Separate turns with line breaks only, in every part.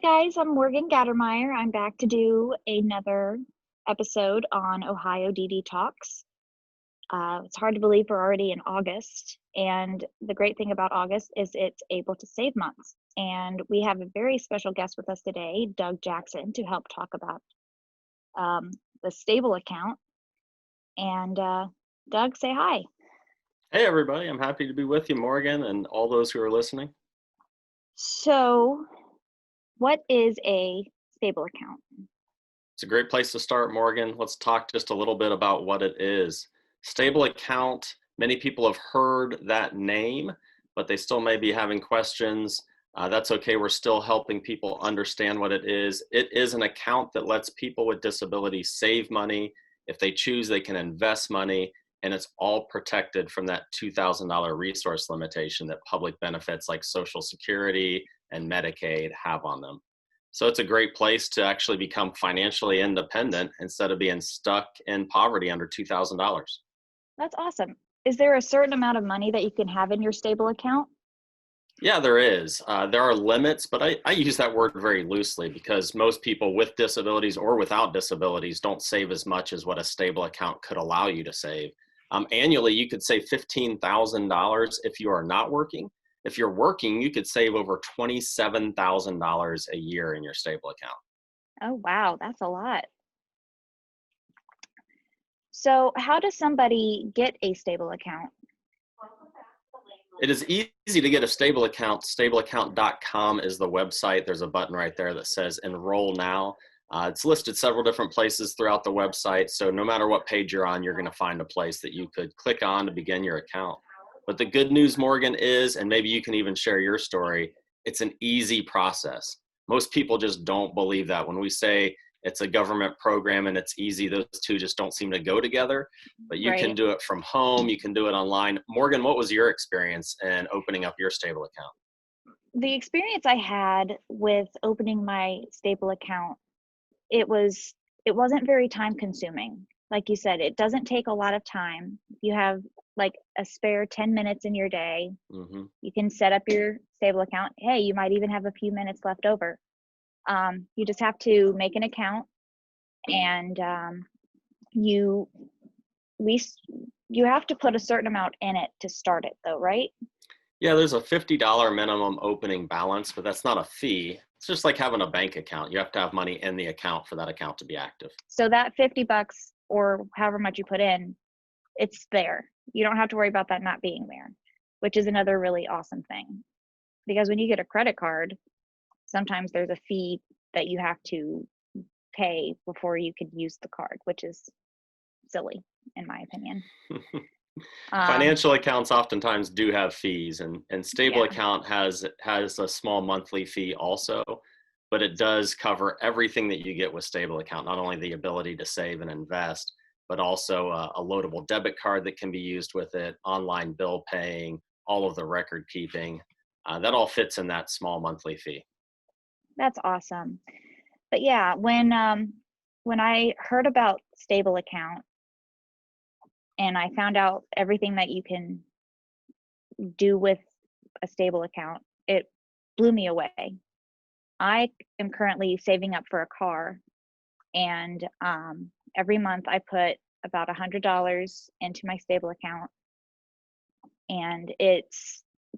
Hi guys, I'm Morgan Gattermeyer. I'm back to do another episode on Ohio DD Talks. It's hard to believe we're already in August, and the great thing about August is it's able to save months. And we have a very special guest with us today, Doug Jackson, to help talk about the stable account. And Doug, say hi.
Hey everybody, I'm happy to be with you, Morgan, and all those who are listening.
So, what is a stable account?
It's a great place to start, Morgan. Let's talk just a little bit about what it is. Stable account, many people have heard that name, but they still may be having questions. That's okay, we're still helping people understand what it is. It is an account that lets people with disabilities save money. If they choose, they can invest money, and it's all protected from that $2,000 resource limitation that public benefits like Social Security and Medicaid have on them. So it's a great place to actually become financially independent instead of being stuck in poverty under $2,000.
That's awesome. Is there a certain amount of money that you can have in your stable account?
Yeah, there is. There are limits, but I use that word very loosely because most people with disabilities or without disabilities don't save as much as what a stable account could allow you to save. Annually, you could save $15,000 if you are not working. If you're working, you could save over $27,000 a year in your stable account.
Oh, wow, that's a lot. So, how does somebody get a stable account?
It is easy to get a stable account. Stableaccount.com is the website. There's a button right there that says enroll now. It's listed several different places throughout the website. So no matter what page you're on, you're going to find a place that you could click on to begin your account. But the good news, Morgan, is, and maybe you can even share your story, it's an easy process. Most people just don't believe that. When we say it's a government program and it's easy, those two just don't seem to go together. But you can
Right.
do it from home, you can do it online. Morgan, what was your experience in opening up your stable account?
The experience I had with opening my stable account, it was it wasn't very time consuming. Like you said, it doesn't take a lot of time. You have like a spare 10 minutes in your day.
Hmm.
You can set up your stable account. Hey, you might even have a few minutes left over. You just have to make an account, and you we you have to put a certain amount in it to start it though, right?
Yeah, there's a $50 minimum opening balance, but that's not a fee. It's just like having a bank account. You have to have money in the account for that account to be active.
So that 50 bucks or however much you put in, it's there. You don't have to worry about that not being there, which is another really awesome thing. Because when you get a credit card, sometimes there's a fee that you have to pay before you could use the card, which is silly in my opinion. Um,
Financial accounts oftentimes do have fees, and stable
yeah.
account has a small monthly fee also, but it does cover everything that you get with stable account, not only the ability to save and invest, but also a loadable debit card that can be used with it, online bill paying, all of the record keeping. That all fits in that small monthly fee.
That's awesome. But yeah, when I heard about stable account and I found out everything that you can do with a stable account, it blew me away. I am currently saving up for a car, and every month I put about $100 into my stable account, and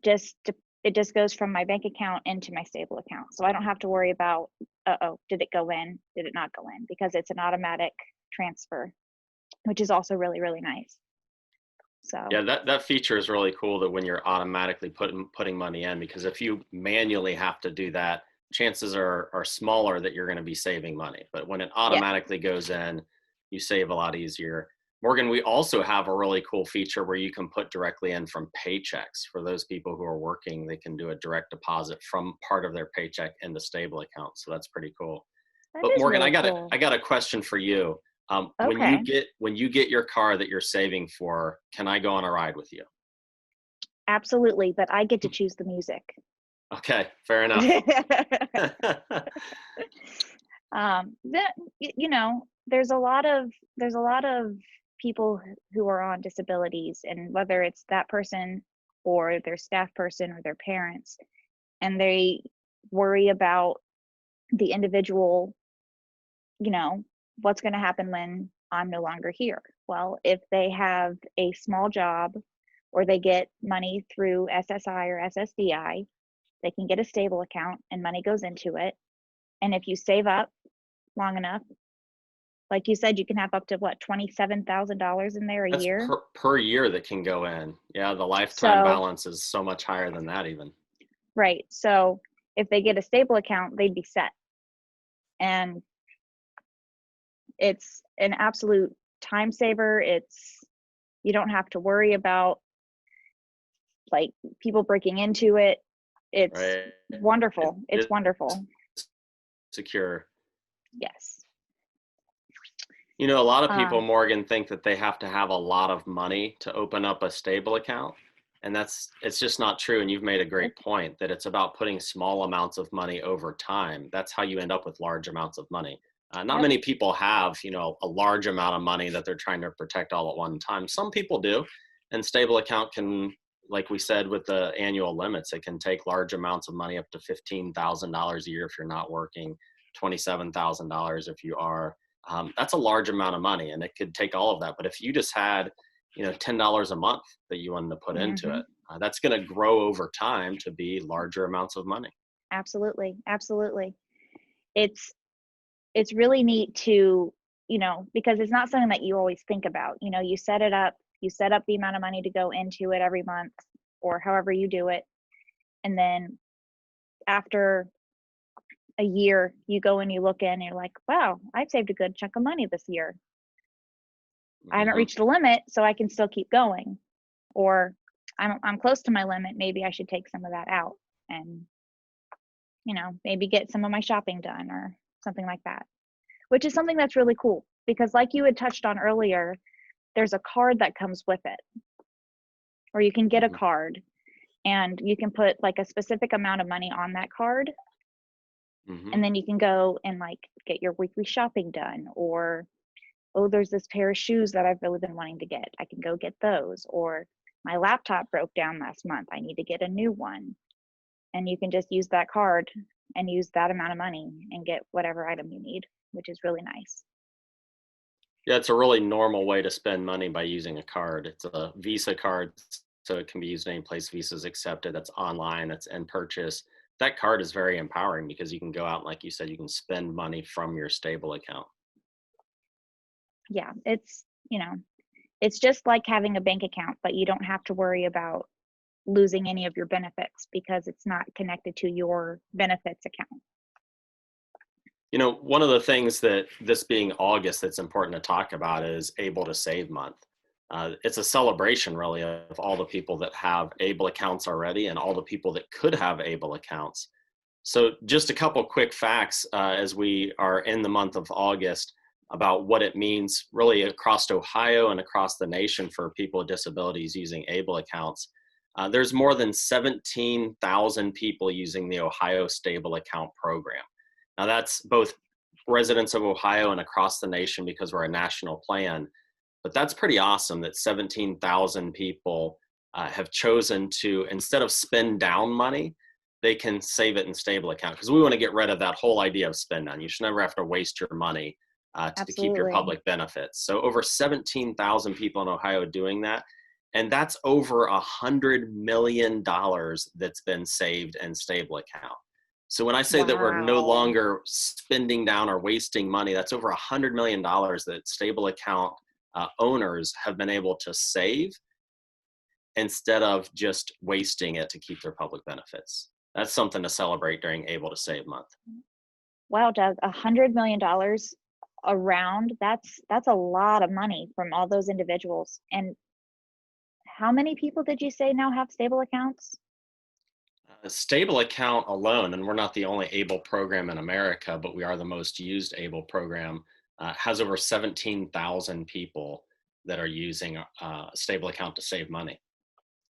just it just goes from my bank account into my stable account. So I don't have to worry about, oh, did it go in? Did it not go in? Because it's an automatic transfer, which is also really, really nice. So
Yeah, that feature is really cool that when you're automatically putting money in, because if you manually have to do that, chances are smaller that you're going to be saving money. But when it
yeah,
automatically goes in, you save a lot easier. Morgan, we also have a really cool feature where you can put directly in from paychecks. For those people who are working, they can do a direct deposit from part of their paycheck into stable account. So that's pretty cool.
that
But
is
Morgan,
really cool.
I got a question for you.
Okay,
When you get your car that you're saving for, can I go on a ride with you?
absolutely. But I get to choose the music.
Okay, fair enough.
That there's a lot of people who are on disabilities, and whether it's that person or their staff person or their parents, and they worry about the individual, you know, what's going to happen when I'm no longer here? Well, if they have a small job or they get money through SSI or SSDI, they can get a stable account and money goes into it. And if you save up long enough, like you said, you can have up to what, $27,000 in there a
That's
year.
per year that can go in. Yeah, the lifetime
So,
balance is so much higher than that even.
right. So if they get a stable account, they'd be set. And it's an absolute time saver. You don't have to worry about like people breaking into it. It's
Right?
wonderful. It's
It
wonderful.
is secure.
Yes.
You know, a lot of
Uh,
people, Morgan, think that they have to have a lot of money to open up a stable account. And it's just not true. And you've made a great point that it's about putting small amounts of money over time. That's how you end up with large amounts of money. Not
yep.
many people have, you know, a large amount of money that they're trying to protect all at one time. Some people do. And stable account can, like we said, with the annual limits, it can take large amounts of money up to $15,000 a year if you're not working, $27,000 if you are. That's a large amount of money, and it could take all of that. But if you just had, you know, $10 a month that you wanted to put into
Hmm.
it, that's going to grow over time to be larger amounts of money.
Absolutely. Absolutely. It's it's really neat to, because it's not something that you always think about. You set it up, you set up the amount of money to go into it every month or however you do it. And then after a year, you go and you look in and you're like, wow, I've saved a good chunk of money this year. I haven't
Hmm.
reached the limit, so I can still keep going. Or I'm close to my limit, maybe I should take some of that out and, maybe get some of my shopping done or something like that. Which is something that's really cool because like you had touched on earlier, there's a card that comes with it, or you can get a
Hmm.
card and you can put like a specific amount of money on that card,
Hmm.
and then you can go and like get your weekly shopping done. Or, oh, there's this pair of shoes that I've really been wanting to get, I can go get those. Or my laptop broke down last month, I need to get a new one. And you can just use that card and use that amount of money and get whatever item you need, which is really nice.
Yeah, it's a really normal way to spend money by using a card. It's a Visa card, so it can be used any place Visa's accepted. That's online, that's in purchase. That card is very empowering because you can go out, and like you said, you can spend money from your stable account.
Yeah, it's just like having a bank account, but you don't have to worry about losing any of your benefits because it's not connected to your benefits account.
You know, one of the things that this being August that's important to talk about is Able to Save Month. It's a celebration, really, of all the people that have Able accounts already and all the people that could have Able accounts. So, just a couple quick facts as we are in the month of August about what it means really across Ohio and across the nation for people with disabilities using Able accounts. There's more than 17,000 people using the Ohio Stable Account Program. Now, that's both residents of Ohio and across the nation because we're a national plan. But that's pretty awesome that 17,000 people have chosen to, instead of spend down money, they can save it in stable account because we want to get rid of that whole idea of spend down. You should never have to waste your money to keep your
Absolutely.
public benefits. So over 17,000 people in Ohio doing that. And that's over $100 million that's been saved in stable account. So when I say that we're no
Wow.
longer spending down or wasting money, that's over $100 million that stable account owners have been able to save instead of just wasting it to keep their public benefits. That's something to celebrate during Able to Save Month.
Wow, Doug, $100 million around, that's a lot of money from all those individuals. And how many people did you say now have stable accounts?
A stable account alone, and we're not the only ABLE program in America, but we are the most used ABLE program, has over 17,000 people that are using a stable account to save money.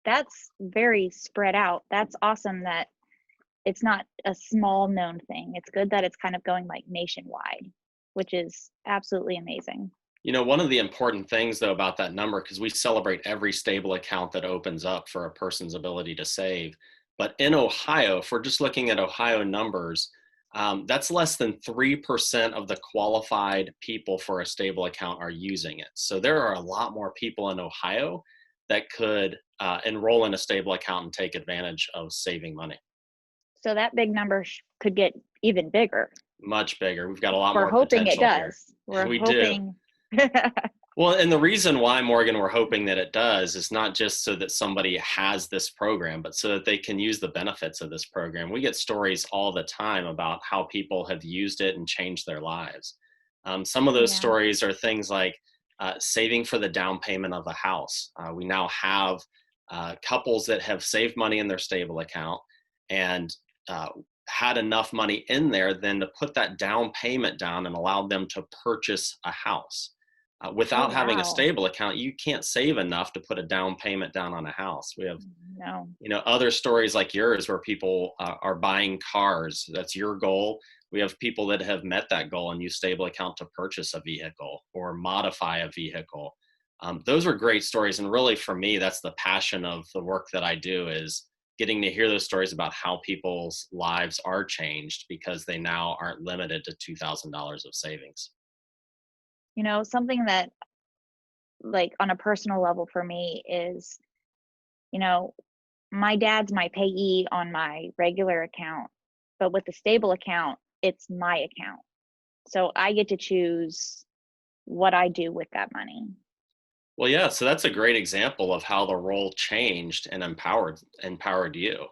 That's very spread out. That's awesome that it's not a small known thing. It's good that it's kind of going like nationwide, which is absolutely amazing.
You know, one of the important things though about that number, because we celebrate every stable account that opens up for a person's ability to save, but in Ohio, if we're just looking at Ohio numbers, That's less than 3% of the qualified people for a stable account are using it. So there are a lot more people in Ohio that could enroll in a stable account and take advantage of saving money.
So that big number could get even bigger.
Much bigger. We've got a lot
We're
more
hoping it
potential here.
does. We're
We do.
hoping.
Well, and the reason why, Morgan, we're hoping that it does is not just so that somebody has this program, but so that they can use the benefits of this program. We get stories all the time about how people have used it and changed their lives. Some of those
Yeah.
stories are things like saving for the down payment of a house. We now have couples that have saved money in their stable account and had enough money in there then to put that down payment down and allowed them to purchase a house.
Oh,
Without having a
wow.
stable account, you can't save enough to put a down payment down on a house. We have,
No.
other stories like yours where people are buying cars. That's your goal. We have people that have met that goal and use stable account to purchase a vehicle or modify a vehicle. Those are great stories, and really for me, that's the passion of the work that I do, is getting to hear those stories about how people's lives are changed because they now aren't limited to $2,000 of savings.
Something that, like, on a personal level for me is, you know, my dad's my payee on my regular account, but with the stable account, it's my account. So I get to choose what I do with that money.
Well, yeah, so that's a great example of how the role changed and empowered you.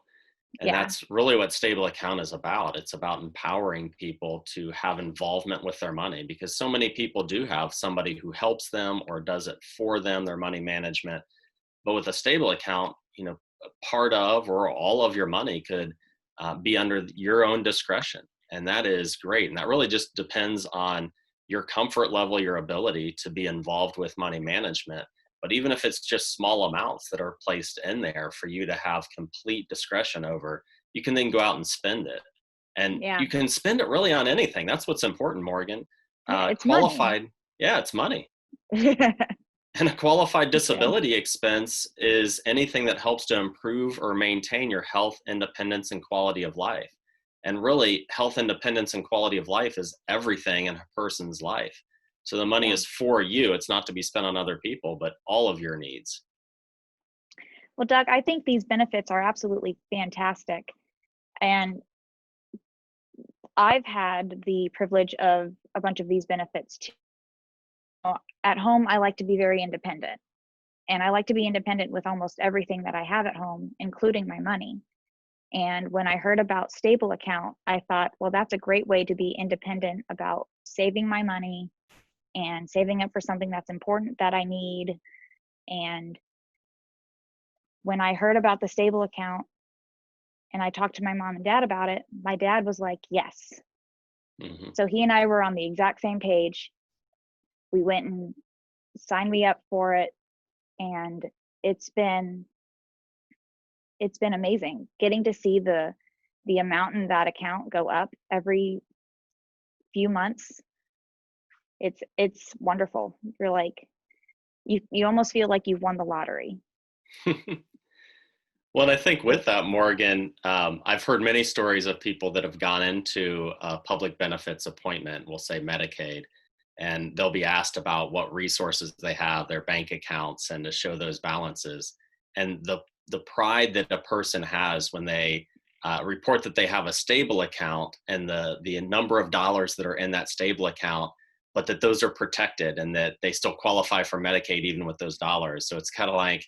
And
Yeah.
that's really what stable account is about. It's about empowering people to have involvement with their money, because so many people do have somebody who helps them or does it for them, their money management. But with a stable account, part of or all of your money could be under your own discretion. And that is great. And that really just depends on your comfort level, your ability to be involved with money management. But even if it's just small amounts that are placed in there for you to have complete discretion over, you can then go out and spend it. And
Yeah.
you can spend it really on anything. That's what's important, Morgan.
Yeah, it's money.
Qualified, yeah, it's money.
Yeah.
And a qualified disability expense is anything that helps to improve or maintain your health, independence, and quality of life. And really, health, independence, and quality of life is everything in a person's life. So the money
Yeah.
is for you. It's not to be spent on other people, but all of your needs.
Well, Doug, I think these benefits are absolutely fantastic. And I've had the privilege of a bunch of these benefits too. At home, I like to be very independent. And I like to be independent with almost everything that I have at home, including my money. And when I heard about stable account, I thought, well, that's a great way to be independent about saving my money and saving up for something that's important that I need. And when I heard about the stable account and I talked to my mom and dad about it, my dad was like, yes.
Hmm.
So he and I were on the exact same page. We went and signed me up for it. And it's been amazing getting to see the amount in that account go up every few months. It's wonderful. You're like, you almost feel like you've won the lottery.
Well, and I think
It,
with that, Morgan, I've heard many stories of people that have gone into a public benefits appointment, we'll say Medicaid, and they'll be asked about what resources they have, their bank accounts, and to show those balances. And the pride that a person has when they report that they have a stable account and the number of dollars that are in that stable account, but that those are protected and that they still qualify for Medicaid even with those dollars. So it's kind of like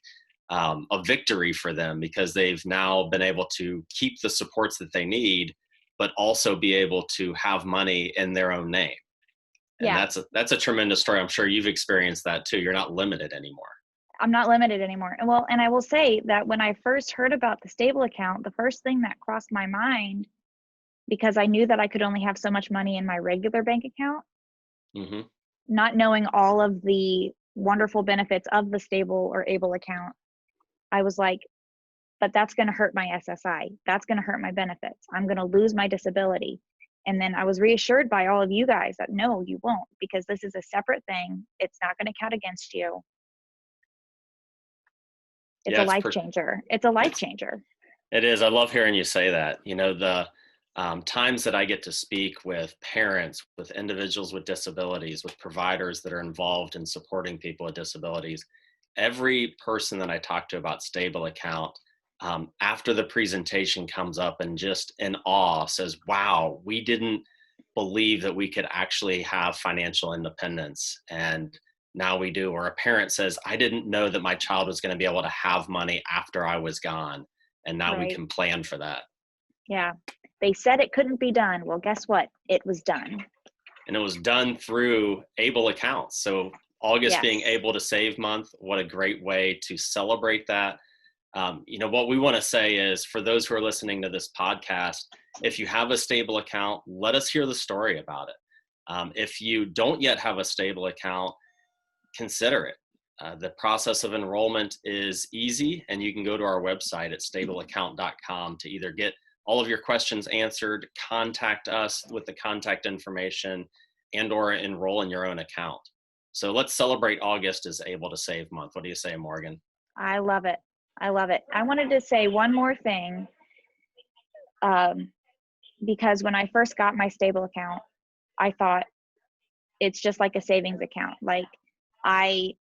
a victory for them because they've now been able to keep the supports that they need, but also be able to have money in their own name. And
yeah,
that's a tremendous story. I'm sure you've experienced that too. You're not limited anymore.
I'm not limited anymore. And well, and I will say that when I first heard about the stable account, the first thing that crossed my mind, because I knew that I could only have so much money in my regular bank account,
Hmm.
not knowing all of the wonderful benefits of the stable or able account, I was like, but that's going to hurt my SSI. That's going to hurt my benefits. I'm going to lose my disability. And then I was reassured by all of you guys that no, you won't, because this is a separate thing. It's not going to count against you. It's
Yeah,
a life changer. It's a life
it's
changer.
it is. I love hearing you say that. The times that I get to speak with parents, with individuals with disabilities, with providers that are involved in supporting people with disabilities, every person that I talk to about Stable Account, after the presentation comes up and just in awe says, wow, we didn't believe that we could actually have financial independence. And now we do. Or a parent says, I didn't know that my child was going to be able to have money after I was gone. And now we
Right.
can plan for that.
Yeah. They said it couldn't be done. Well, guess what? It was done.
And it was done through able accounts. So August being
Yes.
able to save month, what a great way to celebrate that. What we want to say is for those who are listening to this podcast, if you have a stable account, let us hear the story about it. If you don't yet have a stable account, consider it. The process of enrollment is easy, and you can go to our website at stableaccount.com to either get all of your questions answered, contact us with the contact information, and or enroll in your own account. So let's celebrate August as Able to Save Month. What do you say, Morgan?
I love it. I love it. I wanted to say one more thing, um, because when I first got my stable account, I thought it's just like a savings account. Like I,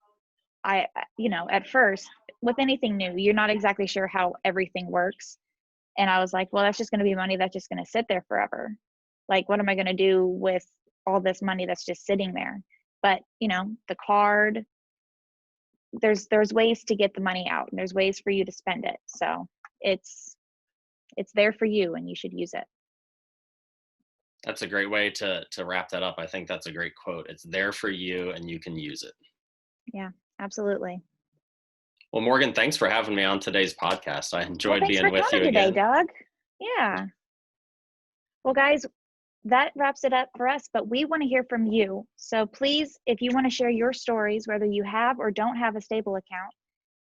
at first with anything new, you're not exactly sure how everything works. And I was like, well, that's just going to be money that's just going to sit there forever. Like, what am I going to do with all this money that's just sitting there? But, the card, there's ways to get the money out, and there's ways for you to spend it. So it's there for you, and you should use it.
That's a great way to wrap that up. I think that's a great quote. It's there for you and you can use it.
Yeah, absolutely.
Well, Morgan, thanks for having me on today's podcast. I
Well,
enjoyed
thanks for
being with you
coming today,
again.
Doug. Yeah. Well, guys, that wraps it up for us, but we want to hear from you. So please, if you want to share your stories, whether you have or don't have a stable account,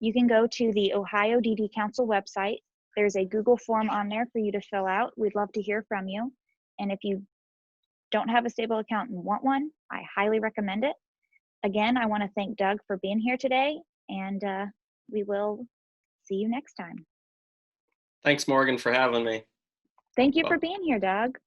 you can go to the Ohio DD Council website. There's a Google form on there for you to fill out. We'd love to hear from you. And if you don't have a stable account and want one, I highly recommend it. Again, I want to thank Doug for being here today, and we will see you next time.
Thanks, Morgan, for having me.
Thank you for
Bye.
being here, Doug.